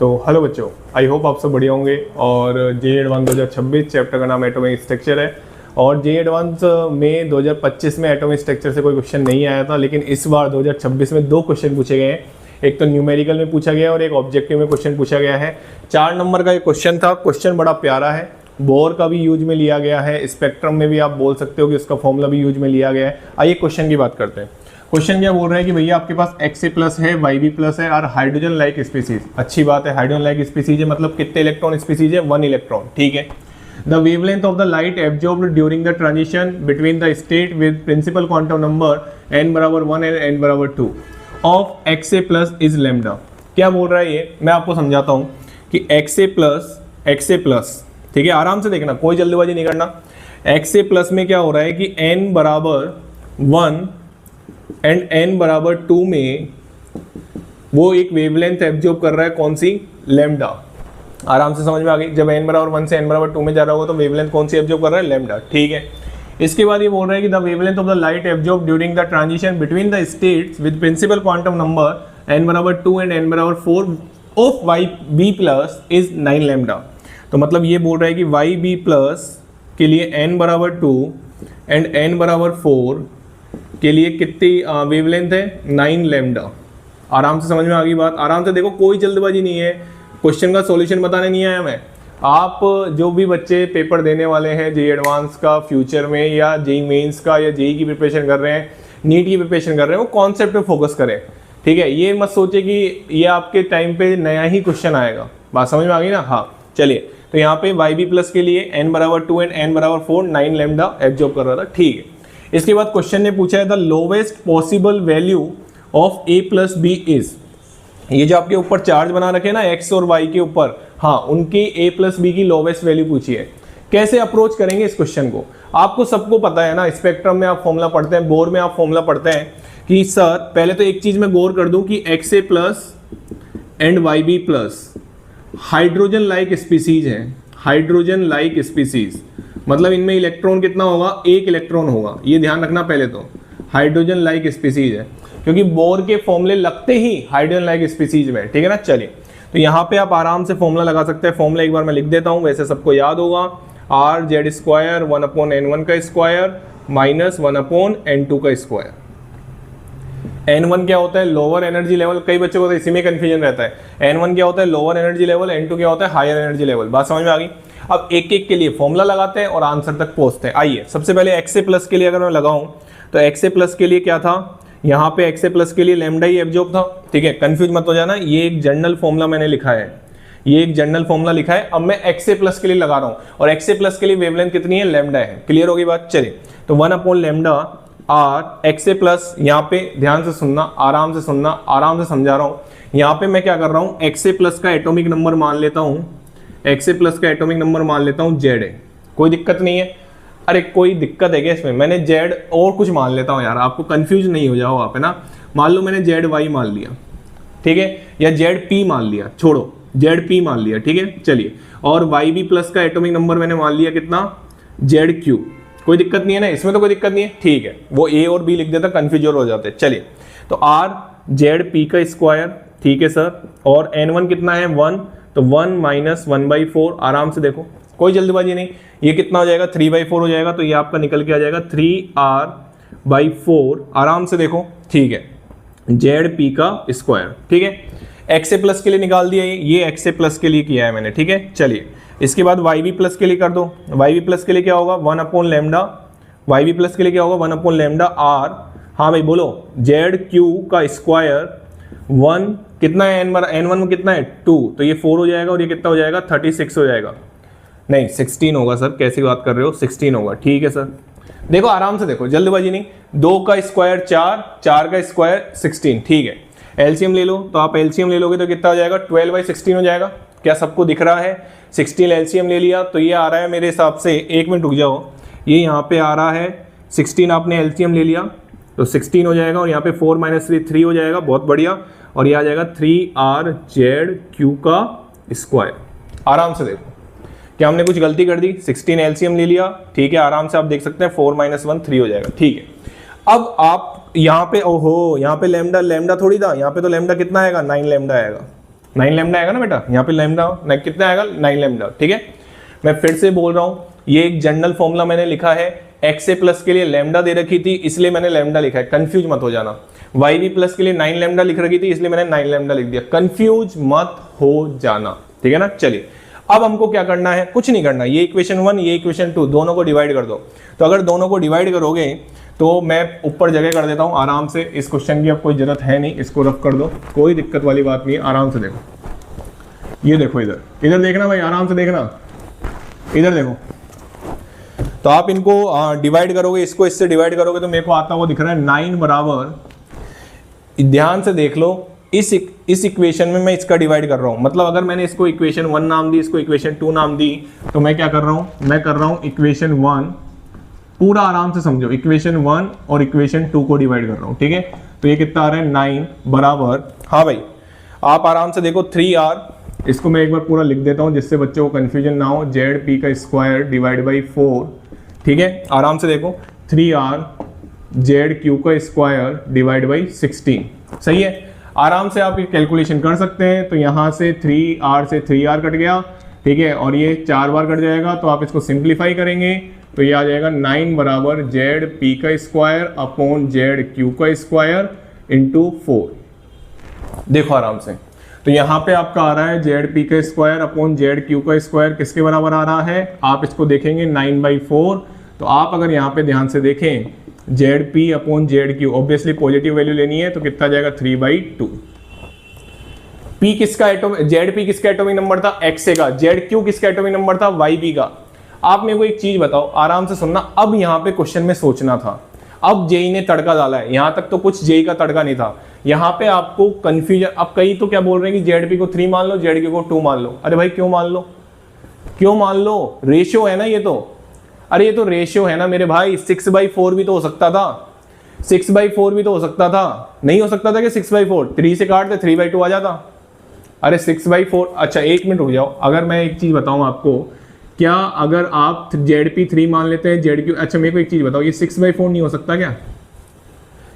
तो हेलो बच्चों, I hope आप सब बढ़िया होंगे। और जे एडवांस 2026 चैप्टर का नाम एटॉमिक स्ट्रक्चर है। और जे एडवांस में 2025 में एटॉमिक स्ट्रक्चर से कोई क्वेश्चन नहीं आया था, लेकिन इस बार 2026 में 2 क्वेश्चन पूछे गए हैं। एक तो न्यूमेरिकल में पूछा गया और एक ऑब्जेक्टिव में क्वेश्चन पूछा गया है। 4 नंबर का एक क्वेश्चन था। क्वेश्चन बड़ा प्यारा है, बोर का भी यूज में लिया गया है, स्पेक्ट्रम में भी आप बोल सकते हो कि उसका फॉर्मूला भी यूज में लिया गया है। आइए क्वेश्चन की बात करते हैं। क्वेश्चन क्या बोल रहा है कि भैया आपके पास एक्स ए प्लस है, वाई बी प्लस है और हाइड्रोजन लाइक स्पीसीज। अच्छी बात है, हाइड्रोजन लाइक स्पीसीज है मतलब कितने इलेक्ट्रॉन स्पीसीज है? 1 इलेक्ट्रॉन। ठीक है। The wavelength of the light absorbed during the transition between the state with principal quantum number n बराबर 1 एंड n बराबर 2 of X A plus is lambda. क्या बोल रहा है ये, मैं आपको समझाता हूँ कि एक्स ए प्लस, ठीक है, आराम से देखना, कोई जल्दबाजी नहीं करना। एक्स ए प्लस में क्या हो रहा है कि n बराबर 1 एंड n बराबर 2 में वो एक वेवलेंथ एब्जॉर्ब कर रहा है, कौन सी? लैम्डा। आराम से समझ में आ गई। जब n बराबर 1 से n बराबर 2 में जा रहा होगा तो वेवलेंथ कौन सी एब्जॉर्ब कर रहा है? लैम्डा। ठीक है। इसके बाद ये बोल रहा है कि the wavelength of the light absorb during the transition between the states with principal quantum number n बराबर 2 एंड n बराबर 4 of Y B plus is 9 lambda. तो मतलब ये बोल रहा है कि वाई बी प्लस के लिए n बराबर 2 एंड n बराबर 4 के लिए कितनी वेवलेंथ है? 9 लैम्डा। आराम से समझ में आ गई बात। आराम से देखो, कोई जल्दबाजी नहीं है। क्वेश्चन का सॉल्यूशन बताने नहीं आया मैं। आप जो भी बच्चे पेपर देने वाले हैं जे एडवांस का फ्यूचर में, या जेई मेंस का, या जेई की प्रिपरेशन कर रहे हैं, नीट की प्रिपरेशन कर रहे हैं, वो कॉन्सेप्ट पे फोकस करें। ठीक है। ये मत सोचे कि ये आपके टाइम पे नया ही क्वेश्चन आएगा। बात समझ में आ गई ना? हाँ, चलिए। तो यहाँ पे वाई बी प्लस के लिए n बराबर 2 एंड n बराबर 4 9 लैम्डा एब्जॉर्ब कर रहा था। ठीक है। इसके बाद क्वेश्चन ने पूछा है the lowest possible value of a plus B is. ये जो आपके ऊपर चार्ज बना रखे हैं ना x और y के ऊपर, हाँ, उनकी a प्लस बी की लोवेस्ट वैल्यू पूछी है। कैसे अप्रोच करेंगे इस क्वेश्चन को? आपको सबको पता है ना, स्पेक्ट्रम में आप फॉर्मूला पढ़ते हैं, बोर में आप फॉर्मूला पढ़ते हैं कि सर पहले तो एक चीज मैं गौर कर दूं कि X A plus and Y B plus hydrogen like species है। हाइड्रोजन लाइक स्पीसीज मतलब इनमें इलेक्ट्रॉन कितना होगा? 1 इलेक्ट्रॉन होगा। ये ध्यान रखना पहले तो, हाइड्रोजन लाइक स्पीसीज है, क्योंकि बोर के फॉर्मूले लगते ही हाइड्रोजन लाइक स्पीसीज में। ठीक है ना? चलिए, तो यहाँ पे आप आराम से फॉर्मूला लगा सकते हैं। फॉर्मूला एक बार मैं लिख देता हूँ, वैसे सबको याद होगा। आर जेड स्क्वायर 1/n1 का स्क्वायर माइनस 1/n2 का स्क्वायर। n1 क्या होता है? Lower energy level. कई बच्चों को तो इसी में कंफ्यूजन रहता है। n1 क्या होता है? Lower energy level. n2 क्या होता है? Higher energy level. बात समझ में आ गई? अब एक एक के लिए फॉर्मूला लगाते हैं और आंसर तक पहुंचते हैं। आइए, सबसे पहले एक्स ए प्लस के लिए अगर मैं लगाऊं तो एक्स ए प्लस के लिए क्या था? यहाँ पे एक्स ए प्लस के लिए लैम्डा ही एब्जॉर्ब था। ठीक है, कंफ्यूज मत हो जाना, ये एक जनरल फॉर्मूला मैंने लिखा है, ये एक जनरल फॉर्मूला लिखा है। अब मैं एक्स ए प्लस के लिए लगा रहा हूँ और एक्स ए प्लस के लिए वेवलेंथ कितनी है? लैम्डा है। क्लियर होगी बात? चलिए, तो 1/लैम्डा आर एक्स ए प्लस, यहाँ पे ध्यान से सुनना, आराम से सुनना, आराम से समझा रहा हूँ। यहाँ पे मैं क्या कर रहा हूँ, एक्स ए प्लस का एटॉमिक नंबर मान लेता हूँ, एक्स ए प्लस का एटॉमिक नंबर मान लेता हूँ जेड है। कोई दिक्कत नहीं है? अरे कोई दिक्कत है क्या इसमें? मैंने जेड और कुछ मान लेता हूँ यार, आपको कंफ्यूज नहीं हो जाओ आप, है ना। मान लो मैंने जेड वाई मान लिया, ठीक है, या जेड पी मान लिया, छोड़ो, जेड पी मान लिया। ठीक है, चलिए। और वाई बी प्लस का एटॉमिक नंबर मैंने मान लिया कितना? Z Q. कोई दिक्कत नहीं है ना इसमें? तो कोई दिक्कत नहीं है। ठीक है, वो ए और बी लिख देता, कंफ्यूज हो जाते। चलिए, तो आर जेड पी का स्क्वायर, ठीक है सर, और n1 कितना है? 1, तो 1 माइनस 1/4। आराम से देखो, कोई जल्दबाजी नहीं। ये कितना हो जाएगा? 3/4 हो जाएगा, तो ये आपका निकल के आ जाएगा 3r/4। आराम से देखो, ठीक है, जेड पी का स्क्वायर। ठीक है, एक्स ए प्लस के लिए निकाल दिया, ये एक्स ए प्लस के लिए किया है मैंने। ठीक है, चलिए, इसके बाद वाई बी प्लस के लिए कर दो। वाई बी प्लस के लिए क्या होगा? 1/लैम्डा। वाई बी प्लस के लिए क्या होगा? 1/लैम्डा आर, हाँ भाई बोलो, जेड क्यू का स्क्वायर 1 कितना है? n1 में कितना है? 2, तो ये 4 हो जाएगा और ये कितना हो जाएगा? 36 हो जाएगा। नहीं 16 होगा सर, कैसी बात कर रहे हो? 16 होगा। ठीक है सर, देखो आराम से देखो, जल्दबाजी नहीं। 2 का स्क्वायर 4, 4 का स्क्वायर 16। ठीक है, एलसीएम ले लो, तो आप एलसीएम ले लोगे तो कितना हो जाएगा? 12/16 हो जाएगा। क्या सबको दिख रहा है? 16 एलसीएम ले लिया, तो ये आ रहा है मेरे हिसाब से, 1 मिनट रुक जाओ, ये यहाँ पे आ रहा है 16, आपने एलसीएम ले लिया तो 16 हो जाएगा, और यहाँ पे 4 - 3 3 हो जाएगा। बहुत बढ़िया, और ये आ जाएगा 3r/z³ का स्क्वायर। आराम से देखो, क्या हमने कुछ गलती कर दी? 16 एलसीएम ले लिया, ठीक है, आराम से आप देख सकते हैं 4 - 1 3 हो जाएगा। ठीक है, अब आप यहाँ पे, ओहो, यहाँ पे लैम्डा थोड़ी था, यहाँ पे तो लैम्डा कितना आएगा? 9 लैम्डा आएगा। 9 लैम्डा आएगा ना बेटा, यहाँ पे लैम्डा कितना आएगा 9 लैम्डा, ठीक है। मैं फिर से बोल रहा हूँ, ये एक जनरल फॉर्मूला मैंने लिखा है, एक्स ए प्लस के लिए लैम्डा दे रखी थी इसलिए मैंने लैम्डा लिखा है, कंफ्यूज मत हो जाना। वाई बी प्लस के लिए 9 लैम्डा लिख रखी थी इसलिए मैंने 9 लैम्डा लिख दिया, कंफ्यूज मत हो जाना, ठीक है ना। चलिए अब हमको क्या करना है, कुछ नहीं करना, ये इक्वेशन 1 ये इक्वेशन 2 दोनों को डिवाइड कर दो। तो अगर दोनों को डिवाइड करोगे तो मैं ऊपर जगह कर देता हूं आराम से, इस क्वेश्चन की अब कोई जरूरत है नहीं, इसको रफ कर दो, कोई दिक्कत वाली बात नहीं है, आराम से देखो। ये देखो इधर देखना भाई, आराम से देखना, इधर देखो। तो आप इनको डिवाइड करोगे, इसको इससे डिवाइड करोगे तो मेरे को आता हुआ दिख रहा है 9 बराबर, ध्यान से देख लो, इस इक्वेशन में मैं इसका डिवाइड कर रहा हूं, मतलब अगर मैंने इसको इक्वेशन 1 नाम दी, इसको इक्वेशन 2 नाम दी, तो मैं क्या कर रहा हूं, मैं कर रहा हूं इक्वेशन 1 पूरा आराम से समझो, इक्वेशन 1 और इक्वेशन 2 को डिवाइड कर रहा हूं, ठीक है। तो ये कितना आ रहा है 9 बराबर, हाँ भाई आप आराम से देखो 3r, इसको मैं एक बार पूरा लिख देता हूं जिससे बच्चों को कंफ्यूजन ना हो, जेड पी का स्क्वायर डिवाइड बाई 4, ठीक है। आराम से देखो 3r जेड क्यू का स्क्वायर डिवाइड बाई 16, सही है। आराम से आप ये कैलकुलेशन कर सकते हैं। तो यहाँ से 3r से 3r कट गया, ठीक है, और ये 4 बार कट जाएगा, तो आप इसको सिंप्लीफाई करेंगे तो ये आ जाएगा 9 बराबर जेड पी का स्क्वायर अपॉन जेड क्यू का स्क्वायर इंटू 4। देखो आराम से, तो यहाँ पे आपका आ रहा है जेड पी का स्क्वायर अपॉन जेड क्यू का स्क्वायर किसके बराबर आ रहा है, आप इसको देखेंगे 9/4। तो आप अगर यहाँ पे ध्यान से देखें Z P upon Z Q, obviously positive value लेनी है, तो कितना जाएगा 3/2। पी किसका एटॉमिक, जेड पी किसका एटॉमिक नंबर था, एक्स ए का, जेड क्यू किसका एटॉमिक नंबर था, वाई बी का। आप मेरे को एक चीज बताओ, आराम से सुनना, अब यहाँ पे क्वेश्चन में सोचना था, अब जेई ने तड़का डाला है, यहाँ तक तो कुछ जेई का तड़का नहीं था, यहाँ पे आपको कंफ्यूजन। अब कई तो क्या बोल रहे हैं कि जेड पी को 3 मान लो, जेड क्यू को 2 मान लो। अरे भाई क्यों मान लो, क्यों मान लो, रेशियो है ना ये तो, अरे ये तो रेशियो है ना मेरे भाई, 6/4 भी तो हो सकता था, 6/4 भी तो हो सकता था, नहीं हो सकता था कि 6/4, 3 से काट दे 3/2 आ जाता। अरे 6/4, अच्छा एक मिनट रुक जाओ, अगर मैं एक चीज बताऊं आपको, क्या अगर आप जेड पी 3 मान लेते हैं, जेड क्यू, अच्छा मेरे को एक चीज बताओ, ये 6/4 नहीं हो सकता क्या,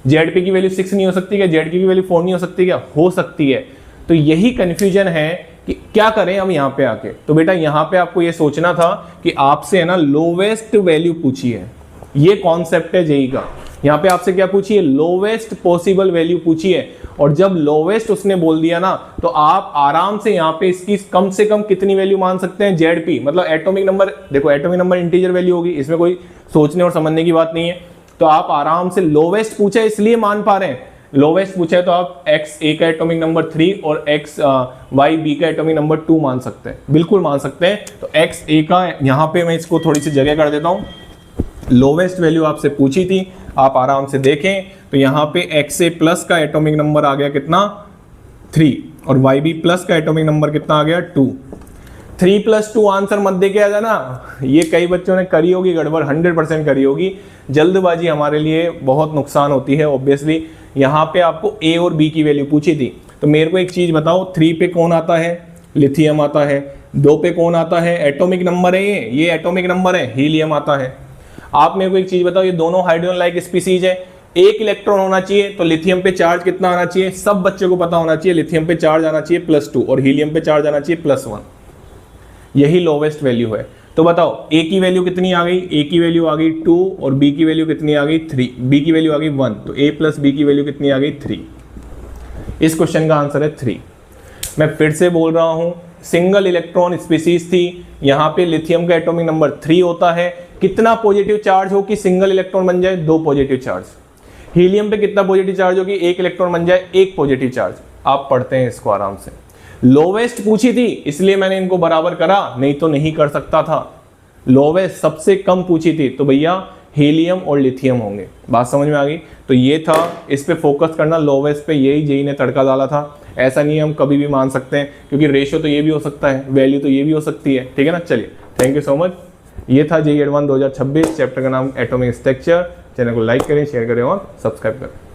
जेड पी की वैल्यू 6 नहीं हो सकती क्या, जेड क्यू की वैल्यू 4 नहीं हो सकती क्या, हो सकती है। तो यही कंफ्यूजन है कि क्या करें हम यहाँ पे आके। तो बेटा यहाँ पे आपको ये सोचना था कि आपसे है ना लोवेस्ट वैल्यू पूछी है, ये कॉन्सेप्ट है जेई का। यहाँ पे आपसे क्या पूछी है, लोवेस्ट पॉसिबल वैल्यू पूछी है, और जब लोवेस्ट उसने बोल दिया ना, तो आप आराम से यहाँ पे इसकी कम से कम कितनी वैल्यू मान सकते हैं, जेड पी मतलब एटॉमिक नंबर, देखो एटॉमिक नंबर इंटीजर वैल्यू होगी, इसमें कोई सोचने और समझने की बात नहीं है। तो आप आराम से लोवेस्ट पूछा है इसलिए मान पा रहे हैं, लोवेस्ट पूछा है तो आप एक्स ए का एटॉमिक नंबर 3 और एक्स वाई बी का एटॉमिक नंबर 2 मान सकते हैं, बिल्कुल मान सकते हैं। तो एक्स ए का यहाँ पे मैं इसको थोड़ी सी जगह कर देता हूँ, लोवेस्ट वैल्यू आपसे पूछी थी, आप आराम से देखें तो यहाँ पे एक्स ए प्लस का एटॉमिक नंबर आ गया कितना 3, और वाई बी प्लस का एटॉमिक नंबर कितना आ गया 2। 3 + 2 आंसर मत दे के आ जाना, ये कई बच्चों ने करी होगी गड़बड़, 100% करी होगी। जल्दबाजी हमारे लिए बहुत नुकसान होती है ऑब्वियसली। यहाँ पे आपको ए और बी की वैल्यू पूछी थी, तो मेरे को एक चीज बताओ, 3 पे कौन आता है, लिथियम आता है, 2 पे कौन आता है, एटॉमिक नंबर है ये एटॉमिक नंबर है, हीलियम आता है। आप मेरे को एक चीज बताओ, ये दोनों हाइड्रोजन लाइक स्पीसीज है, एक इलेक्ट्रॉन होना चाहिए, तो लिथियम पे चार्ज कितना आना चाहिए, सब बच्चों को पता होना चाहिए, लिथियम पे चार्ज आना चाहिए +2 और हीलियम पे चार्ज आना चाहिए +1, यही लोवेस्ट वैल्यू है। तो बताओ ए की वैल्यू कितनी आ गई, ए की वैल्यू आ गई 2 और बी की वैल्यू कितनी आ गई 3, बी की वैल्यू आ गई 1, तो ए + बी की वैल्यू कितनी आ गई 3। इस क्वेश्चन का आंसर है 3। मैं फिर से बोल रहा हूं, सिंगल इलेक्ट्रॉन स्पीसीज थी, यहाँ पे लिथियम का एटॉमिक नंबर 3 होता है, कितना पॉजिटिव चार्ज हो कि सिंगल इलेक्ट्रॉन बन जाए 2 पॉजिटिव चार्ज, हीलियम पे कितना पॉजिटिव चार्ज हो कि 1 इलेक्ट्रॉन बन जाए 1 पॉजिटिव चार्ज। आप पढ़ते हैं इसको आराम से, लोवेस्ट पूछी थी इसलिए मैंने इनको बराबर करा, नहीं तो नहीं कर सकता था। लोवेस्ट सबसे कम पूछी थी तो भैया हीलियम और लिथियम होंगे, बात समझ में आ गई। तो ये था, इस पे फोकस करना, लोवेस्ट पे, यही जेई ने तड़का डाला था। ऐसा नहीं है हम कभी भी मान सकते हैं, क्योंकि रेशियो तो ये भी हो सकता है, वैल्यू तो ये भी हो सकती है, ठीक है ना। चलिए थैंक यू सो मच। ये था जेई एडवांस 2026, चैप्टर का नाम एटॉमिक स्ट्रक्चर। चैनल को लाइक करें, शेयर करें और सब्सक्राइब करें।